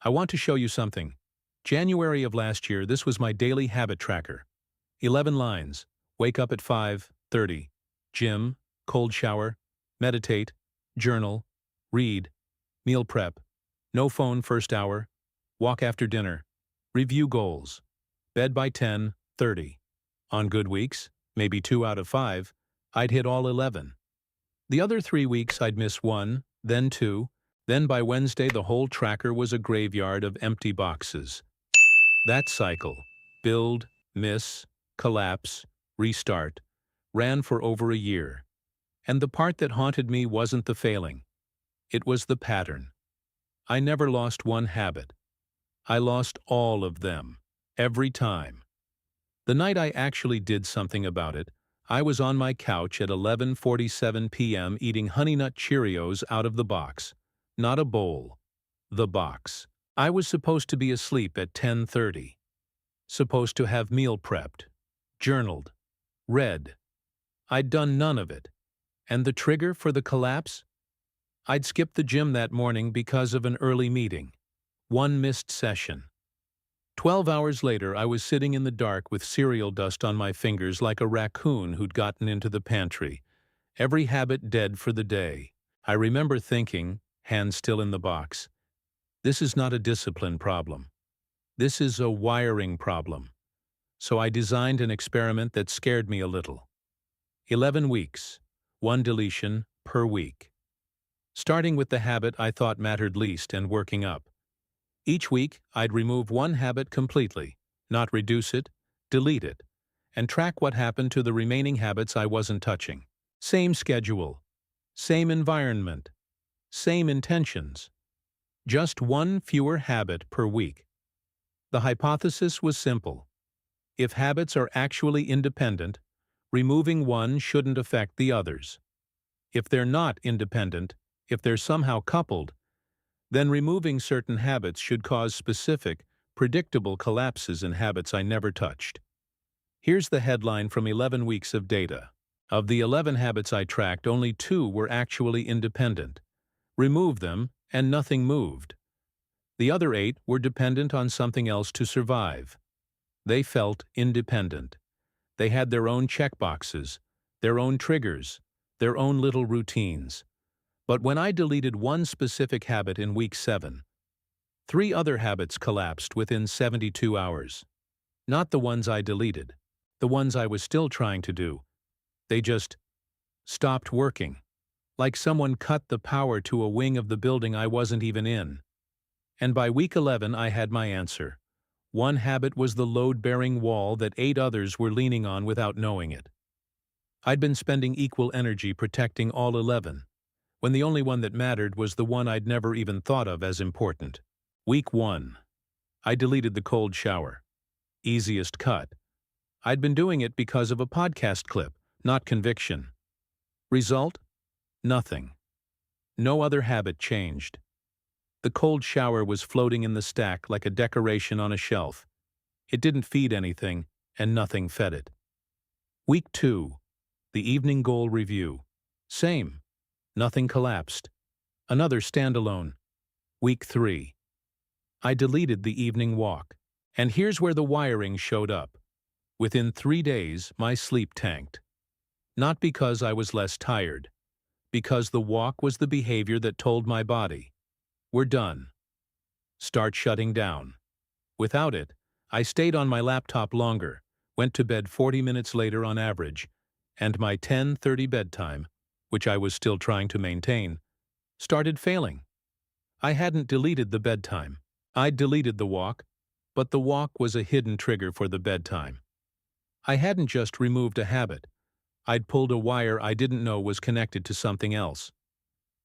I want to show you something. January of last year, this was my daily habit tracker. 11 lines. Wake up at 5:30. Gym, cold shower, meditate, journal, read, meal prep, no phone first hour, walk after dinner, review goals, bed by 10:30. On good weeks, maybe 2 out of 5, I'd hit all 11. The other 3 weeks I'd miss 1, then 2, then by Wednesday the whole tracker was a graveyard of empty boxes. That cycle, build, miss, collapse, restart, ran for over a year. And the part that haunted me wasn't the failing. It was the pattern. I never lost one habit. I lost all of them, every time. The night I actually did something about it, I was on my couch at 11:47 p.m. eating Honey Nut Cheerios out of the box. Not a bowl. The box. I was supposed to be asleep at 10:30. Supposed to have meal prepped, journaled, read. I'd done none of it. And the trigger for the collapse? I'd skipped the gym that morning because of an early meeting. One missed session. 12 hours later, I was sitting in the dark with cereal dust on my fingers like a raccoon who'd gotten into the pantry. Every habit dead for the day. I remember thinking, hands still in the box, this is not a discipline problem. This is a wiring problem. So I designed an experiment that scared me a little. 11 weeks, 1 deletion per week. Starting with the habit I thought mattered least and working up. Each week, I'd remove one habit completely, not reduce it, delete it, and track what happened to the remaining habits I wasn't touching. Same schedule, same environment, same intentions. Just one fewer habit per week. The hypothesis was simple. If habits are actually independent, removing one shouldn't affect the others. If they're not independent, if they're somehow coupled, then removing certain habits should cause specific, predictable collapses in habits I never touched. Here's the headline from 11 weeks of data. Of the 11 habits I tracked, only 2 were actually independent. Remove them, and nothing moved. The other 8 were dependent on something else to survive. They felt independent. They had their own checkboxes, their own triggers, their own little routines. But when I deleted one specific habit in week 7, 3 other habits collapsed within 72 hours. Not the ones I deleted, the ones I was still trying to do. They just stopped working, like someone cut the power to a wing of the building I wasn't even in. And by week 11, I had my answer. One habit was the load-bearing wall that 8 others were leaning on without knowing it. I'd been spending equal energy protecting all 11, when the only one that mattered was the one I'd never even thought of as important. Week 1. I deleted the cold shower. Easiest cut. I'd been doing it because of a podcast clip, not conviction. Result? Nothing. No other habit changed. The cold shower was floating in the stack like a decoration on a shelf. It didn't feed anything, and nothing fed it. Week 2. The evening goal review. Same. Nothing collapsed. Another standalone. Week 3. I deleted the evening walk. And here's where the wiring showed up. Within 3 days, my sleep tanked. Not because I was less tired. Because the walk was the behavior that told my body, we're done. Start shutting down. Without it, I stayed on my laptop longer, went to bed 40 minutes later on average, and my 10:30 bedtime, which I was still trying to maintain, started failing. I hadn't deleted the bedtime. I'd deleted the walk, but the walk was a hidden trigger for the bedtime. I hadn't just removed a habit. I'd pulled a wire I didn't know was connected to something else.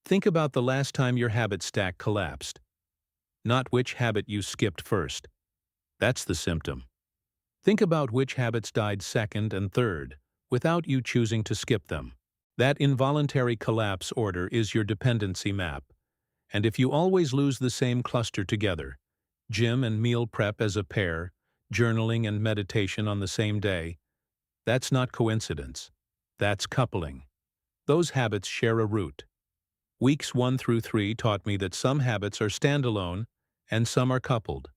Think about the last time your habit stack collapsed. Not which habit you skipped first. That's the symptom. Think about which habits died second and third, without you choosing to skip them. That involuntary collapse order is your dependency map. And if you always lose the same cluster together, gym and meal prep as a pair, journaling and meditation on the same day, that's not coincidence. That's coupling. Those habits share a root. Weeks 1 through 3 taught me that some habits are standalone and some are coupled,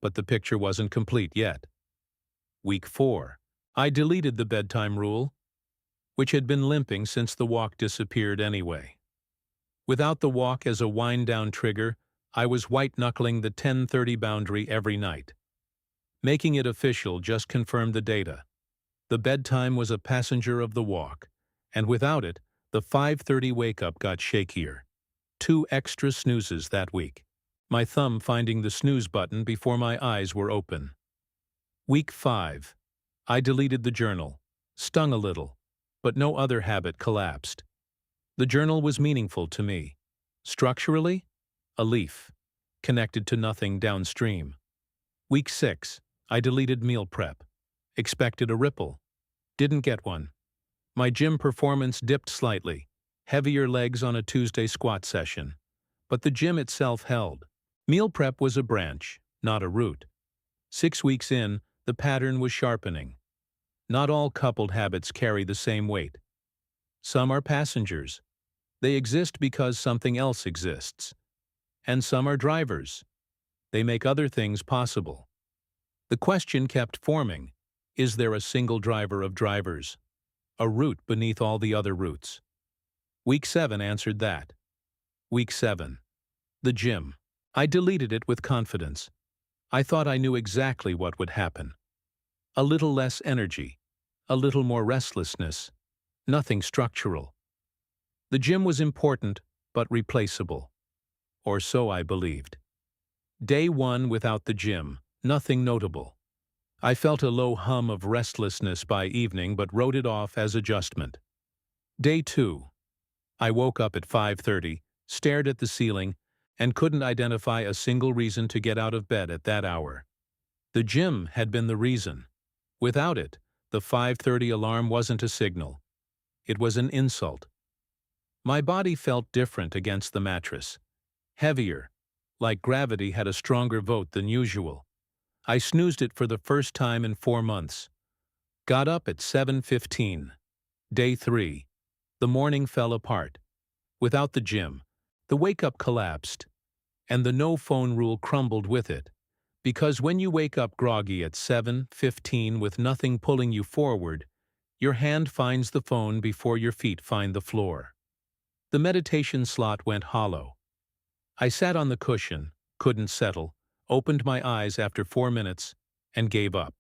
but the picture wasn't complete yet. Week 4. I deleted the bedtime rule, which had been limping since the walk disappeared anyway. Without the walk as a wind-down trigger, I was white-knuckling the 10:30 boundary every night. Making it official just confirmed the data. The bedtime was a passenger of the walk, and without it, the 5:30 wake-up got shakier. 2 extra snoozes that week, my thumb finding the snooze button before my eyes were open. Week 5. I deleted the journal. Stung a little, but no other habit collapsed. The journal was meaningful to me. Structurally, a leaf, connected to nothing downstream. Week 6. I deleted meal prep. Expected a ripple. Didn't get one. My gym performance dipped slightly, heavier legs on a Tuesday squat session. But the gym itself held. Meal prep was a branch, not a root. 6 weeks in, the pattern was sharpening. Not all coupled habits carry the same weight. Some are passengers. They exist because something else exists. And some are drivers. They make other things possible. The question kept forming, is there a single driver of drivers? A root beneath all the other roots? Week 7 answered that. Week 7. The gym. I deleted it with confidence. I thought I knew exactly what would happen. A little less energy. A little more restlessness. Nothing structural. The gym was important, but replaceable. Or so I believed. Day 1 without the gym, nothing notable. I felt a low hum of restlessness by evening but wrote it off as adjustment. Day 2. I woke up at 5:30, stared at the ceiling, and couldn't identify a single reason to get out of bed at that hour. The gym had been the reason. Without it, the 5:30 alarm wasn't a signal. It was an insult. My body felt different against the mattress. Heavier, like gravity had a stronger vote than usual. I snoozed it for the first time in 4 months. Got up at 7:15. Day 3. The morning fell apart. Without the gym, the wake-up collapsed, and the no-phone rule crumbled with it. Because when you wake up groggy at 7:15 with nothing pulling you forward, your hand finds the phone before your feet find the floor. The meditation slot went hollow. I sat on the cushion, couldn't settle, opened my eyes after 4 minutes, and gave up.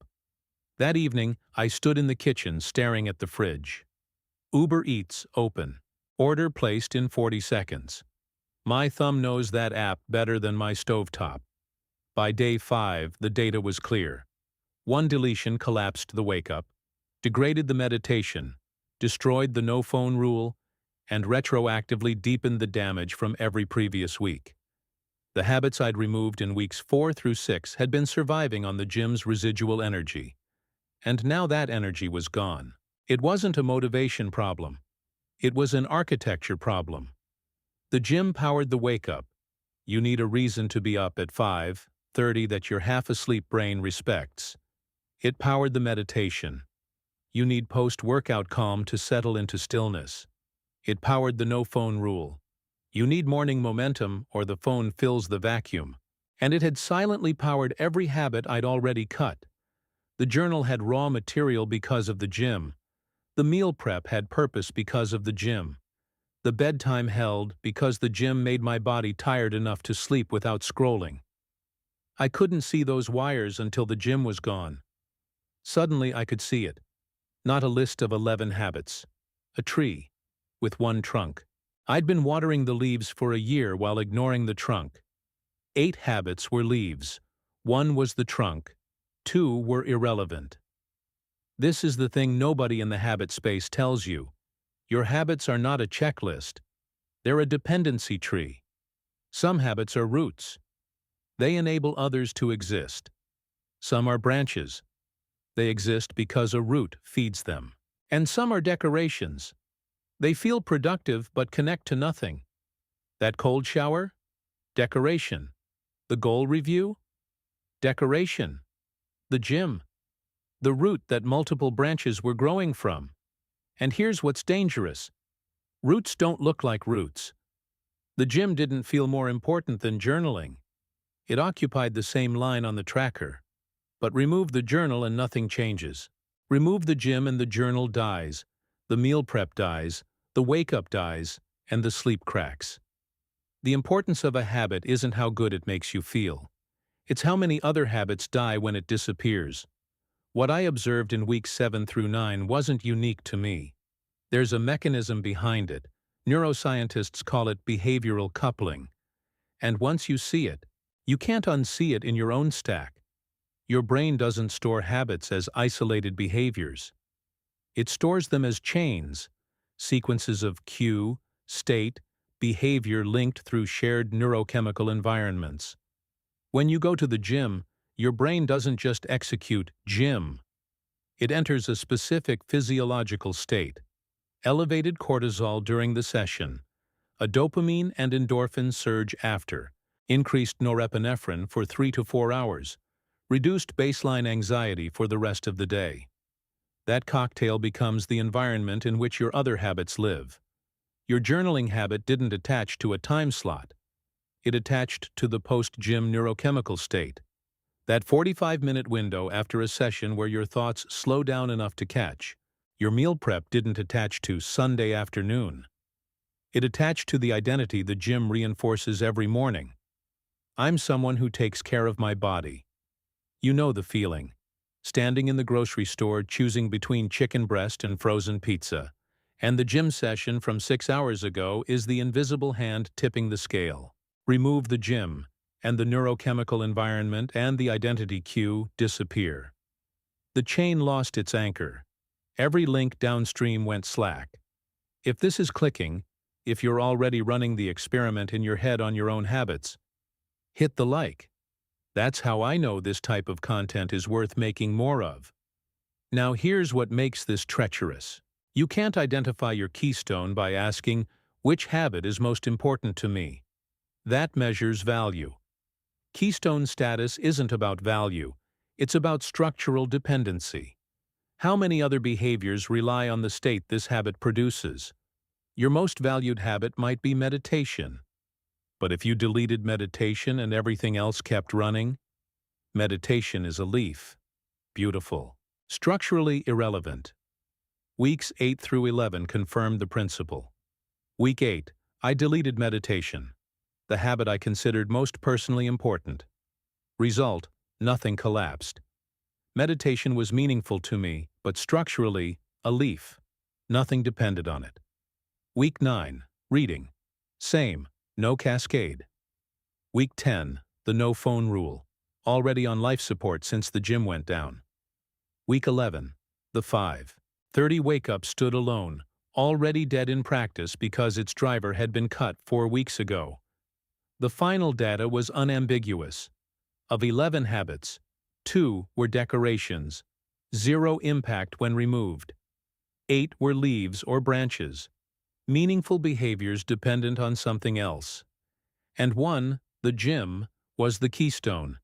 That evening, I stood in the kitchen staring at the fridge. Uber Eats open. Order placed in 40 seconds. My thumb knows that app better than my stovetop. By day 5, the data was clear. 1 deletion collapsed the wake-up, degraded the meditation, destroyed the no-phone rule, and retroactively deepened the damage from every previous week. The habits I'd removed in weeks 4 through 6 had been surviving on the gym's residual energy. And now that energy was gone. It wasn't a motivation problem. It was an architecture problem. The gym powered the wake-up. You need a reason to be up at 5:30 that your half-asleep brain respects. It powered the meditation. You need post-workout calm to settle into stillness. It powered the no-phone rule. You need morning momentum or the phone fills the vacuum. And it had silently powered every habit I'd already cut. The journal had raw material because of the gym. The meal prep had purpose because of the gym. The bedtime held because the gym made my body tired enough to sleep without scrolling. I couldn't see those wires until the gym was gone. Suddenly I could see it. Not a list of 11 habits. A tree, with 1 trunk. I'd been watering the leaves for a year while ignoring the trunk. 8 habits were leaves. 1 was the trunk. 2 were irrelevant. This is the thing nobody in the habit space tells you. Your habits are not a checklist. They're a dependency tree. Some habits are roots. They enable others to exist. Some are branches. They exist because a root feeds them. And some are decorations. They feel productive but connect to nothing. That cold shower? Decoration. The goal review? Decoration. The gym. The root that multiple branches were growing from. And here's what's dangerous. Roots don't look like roots. The gym didn't feel more important than journaling. It occupied the same line on the tracker. But remove the journal and nothing changes. Remove the gym and the journal dies, the meal prep dies, the wake-up dies, and the sleep cracks. The importance of a habit isn't how good it makes you feel. It's how many other habits die when it disappears. What I observed in weeks 7 through 9 wasn't unique to me. There's a mechanism behind it. Neuroscientists call it behavioral coupling. And once you see it, you can't unsee it in your own stack. Your brain doesn't store habits as isolated behaviors. It stores them as chains, sequences of cue, state, behavior linked through shared neurochemical environments. When you go to the gym, your brain doesn't just execute gym. It enters a specific physiological state. Elevated cortisol during the session, a dopamine and endorphin surge after, increased norepinephrine for 3 to 4 hours, reduced baseline anxiety for the rest of the day. That cocktail becomes the environment in which your other habits live. Your journaling habit didn't attach to a time slot. It attached to the post-gym neurochemical state. That 45-minute window after a session where your thoughts slow down enough to catch. Your meal prep didn't attach to Sunday afternoon. It attached to the identity the gym reinforces every morning. I'm someone who takes care of my body. You know the feeling. Standing in the grocery store choosing between chicken breast and frozen pizza. And the gym session from 6 hours ago is the invisible hand tipping the scale. Remove the gym, and the neurochemical environment and the identity cue disappear. The chain lost its anchor. Every link downstream went slack. If this is clicking, if you're already running the experiment in your head on your own habits, hit the like. That's how I know this type of content is worth making more of. Now here's what makes this treacherous. You can't identify your keystone by asking, which habit is most important to me? That measures value. Keystone status isn't about value, it's about structural dependency. How many other behaviors rely on the state this habit produces? Your most valued habit might be meditation. But if you deleted meditation and everything else kept running, meditation is a leaf. Beautiful. Structurally irrelevant. Weeks 8 through 11 confirmed the principle. Week 8, I deleted meditation, the habit I considered most personally important. Result, nothing collapsed. Meditation was meaningful to me, but structurally, a leaf. Nothing depended on it. Week 9, reading. Same, no cascade. Week 10, the no phone rule. Already on life support since the gym went down. Week 11, the 5:30 wake-up stood alone, already dead in practice because its driver had been cut 4 weeks ago. The final data was unambiguous. Of 11 habits, 2 were decorations, 0 impact when removed. 8 were leaves or branches, meaningful behaviors dependent on something else. And 1, the gym, was the keystone.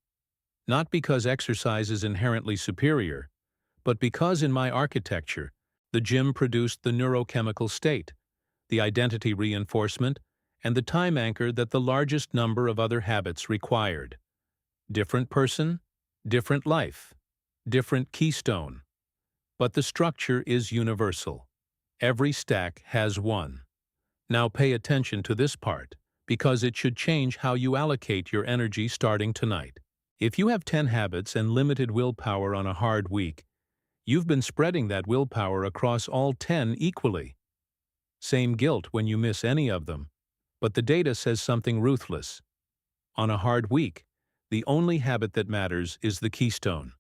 Not because exercise is inherently superior, but because in my architecture, the gym produced the neurochemical state, the identity reinforcement, and the time anchor that the largest number of other habits required. Different person, different life, different keystone. But the structure is universal. Every stack has one. Now pay attention to this part, because it should change how you allocate your energy starting tonight. If you have 10 habits and limited willpower on a hard week, you've been spreading that willpower across all 10 equally. Same guilt when you miss any of them, but the data says something ruthless. On a hard week, the only habit that matters is the keystone.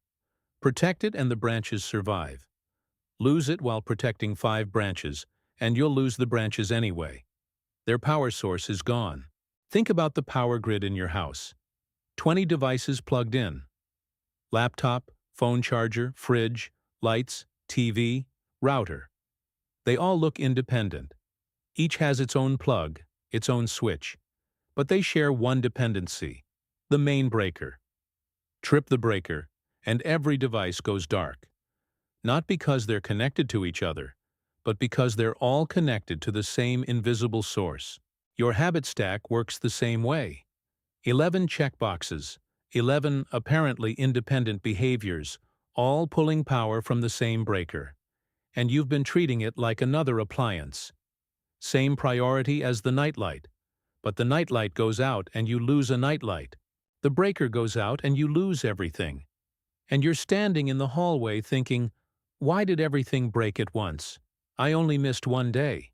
Protect it and the branches survive. Lose it while protecting 5 branches, and you'll lose the branches anyway. Their power source is gone. Think about the power grid in your house. 20 devices plugged in. Laptop, phone charger, fridge, lights, TV, router. They all look independent. Each has its own plug, its own switch. But they share one dependency, the main breaker. Trip the breaker, and every device goes dark. Not because they're connected to each other, but because they're all connected to the same invisible source. Your habit stack works the same way. 11 checkboxes, 11 apparently independent behaviors, all pulling power from the same breaker. And you've been treating it like another appliance. Same priority as the nightlight. But the nightlight goes out and you lose a nightlight. The breaker goes out and you lose everything. And you're standing in the hallway thinking, why did everything break at once? I only missed one day.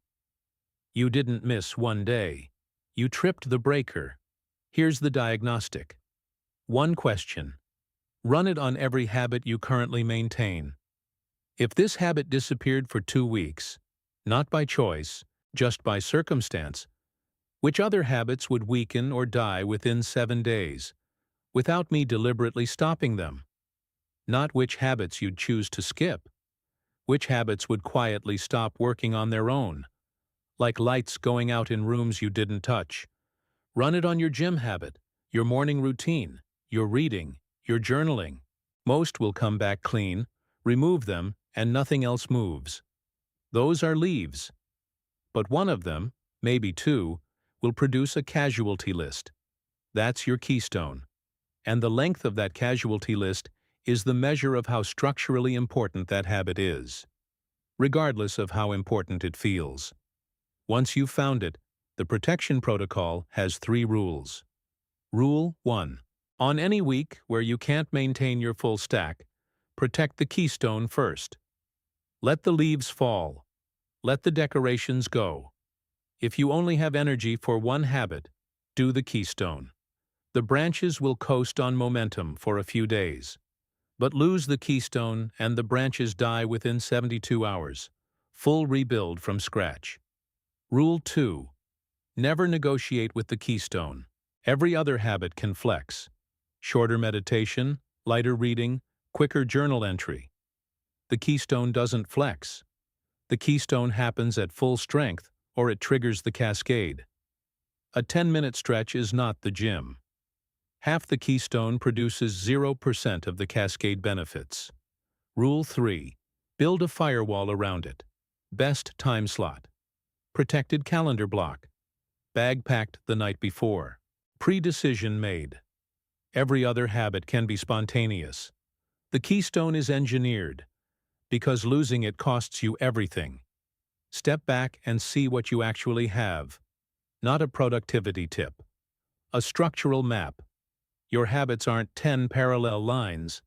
You didn't miss one day. You tripped the breaker. Here's the diagnostic. One question. Run it on every habit you currently maintain. If this habit disappeared for 2 weeks, not by choice, just by circumstance, which other habits would weaken or die within 7 days, without me deliberately stopping them? Not which habits you'd choose to skip. Which habits would quietly stop working on their own, like lights going out in rooms you didn't touch. Run it on your gym habit, your morning routine, your reading, your journaling. Most will come back clean, remove them, and nothing else moves. Those are leaves. But one of them, maybe two, will produce a casualty list. That's your keystone. And the length of that casualty list is the measure of how structurally important that habit is, regardless of how important it feels. Once you've found it, the protection protocol has 3 rules. Rule 1. On any week where you can't maintain your full stack, protect the keystone first. Let the leaves fall. Let the decorations go. If you only have energy for one habit, do the keystone. The branches will coast on momentum for a few days. But lose the keystone and the branches die within 72 hours. Full rebuild from scratch. Rule 2. Never negotiate with the keystone. Every other habit can flex. Shorter meditation, lighter reading, quicker journal entry. The keystone doesn't flex. The keystone happens at full strength or it triggers the cascade. A 10-minute stretch is not the gym. Half the keystone produces 0% of the cascade benefits. Rule 3. Build a firewall around it. Best time slot. Protected calendar block. Bag packed the night before. Pre-decision made. Every other habit can be spontaneous. The keystone is engineered, because losing it costs you everything. Step back and see what you actually have. Not a productivity tip. A structural map. Your habits aren't 10 parallel lines.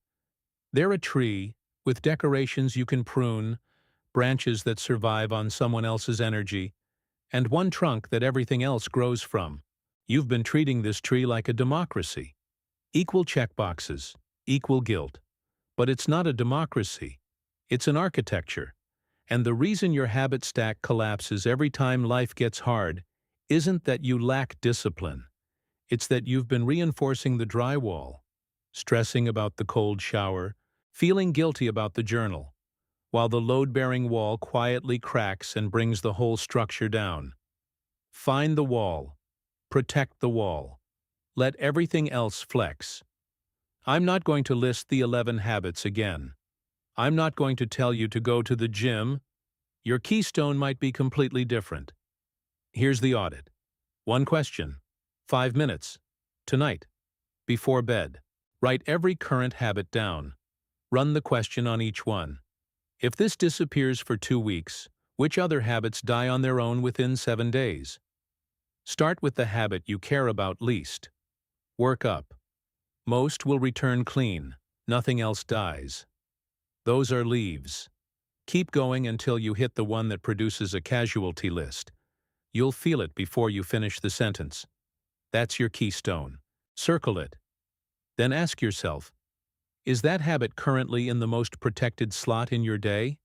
They're a tree with decorations you can prune, branches that survive on someone else's energy, and one trunk that everything else grows from. You've been treating this tree like a democracy. Equal checkboxes, equal guilt. But it's not a democracy. It's an architecture. And the reason your habit stack collapses every time life gets hard isn't that you lack discipline. It's that you've been reinforcing the drywall, stressing about the cold shower, feeling guilty about the journal, while the load-bearing wall quietly cracks and brings the whole structure down. Find the wall. Protect the wall. Let everything else flex. I'm not going to list the 11 habits again. I'm not going to tell you to go to the gym. Your keystone might be completely different. Here's the audit. One question. 5 minutes. Tonight. Before bed. Write every current habit down. Run the question on each one. If this disappears for 2 weeks, which other habits die on their own within 7 days? Start with the habit you care about least. Work up. Most will return clean. Nothing else dies. Those are leaves. Keep going until you hit the one that produces a casualty list. You'll feel it before you finish the sentence. That's your keystone. Circle it. Then ask yourself, is that habit currently in the most protected slot in your day?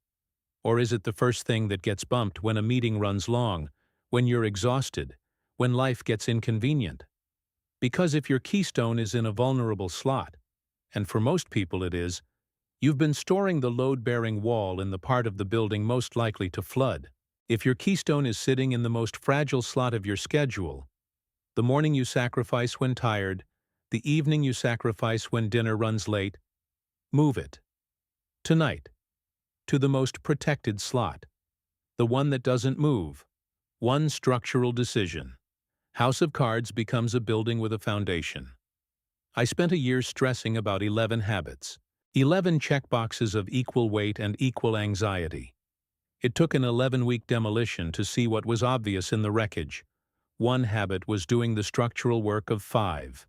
Or is it the first thing that gets bumped when a meeting runs long, when you're exhausted, when life gets inconvenient? Because if your keystone is in a vulnerable slot, and for most people it is, you've been storing the load-bearing wall in the part of the building most likely to flood. If your keystone is sitting in the most fragile slot of your schedule, the morning you sacrifice when tired, the evening you sacrifice when dinner runs late, move it. Tonight. To the most protected slot. The one that doesn't move. One structural decision. House of Cards becomes a building with a foundation. I spent a year stressing about 11 habits. 11 checkboxes of equal weight and equal anxiety. It took an 11-week demolition to see what was obvious in the wreckage. One habit was doing the structural work of 5.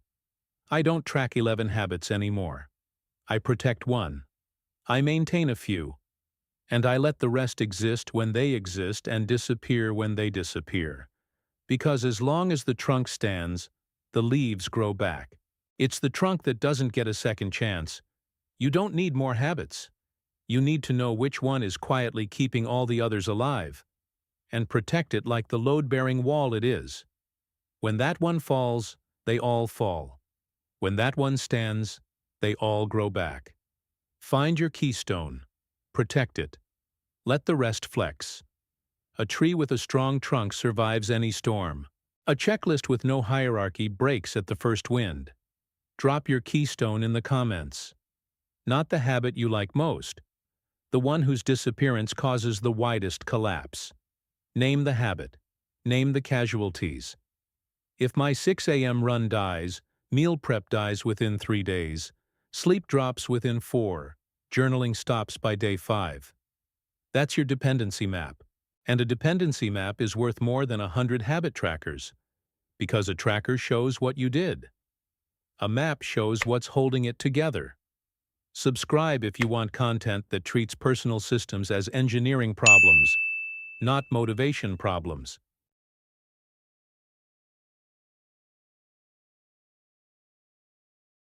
I don't track 11 habits anymore. I protect one. I maintain a few. And I let the rest exist when they exist and disappear when they disappear. Because as long as the trunk stands, the leaves grow back. It's the trunk that doesn't get a second chance. You don't need more habits. You need to know which one is quietly keeping all the others alive, and protect it like the load-bearing wall it is. When that one falls, they all fall. When that one stands, they all grow back. Find your keystone. Protect it. Let the rest flex. A tree with a strong trunk survives any storm. A checklist with no hierarchy breaks at the first wind. Drop your keystone in the comments. Not the habit you like most. The one whose disappearance causes the widest collapse. Name the habit. Name the casualties. If my 6 a.m. run dies, meal prep dies within 3 days, sleep drops within 4, journaling stops by day 5. That's your dependency map. And a dependency map is worth more than 100 habit trackers. Because a tracker shows what you did. A map shows what's holding it together. Subscribe if you want content that treats personal systems as engineering problems, not motivation problems.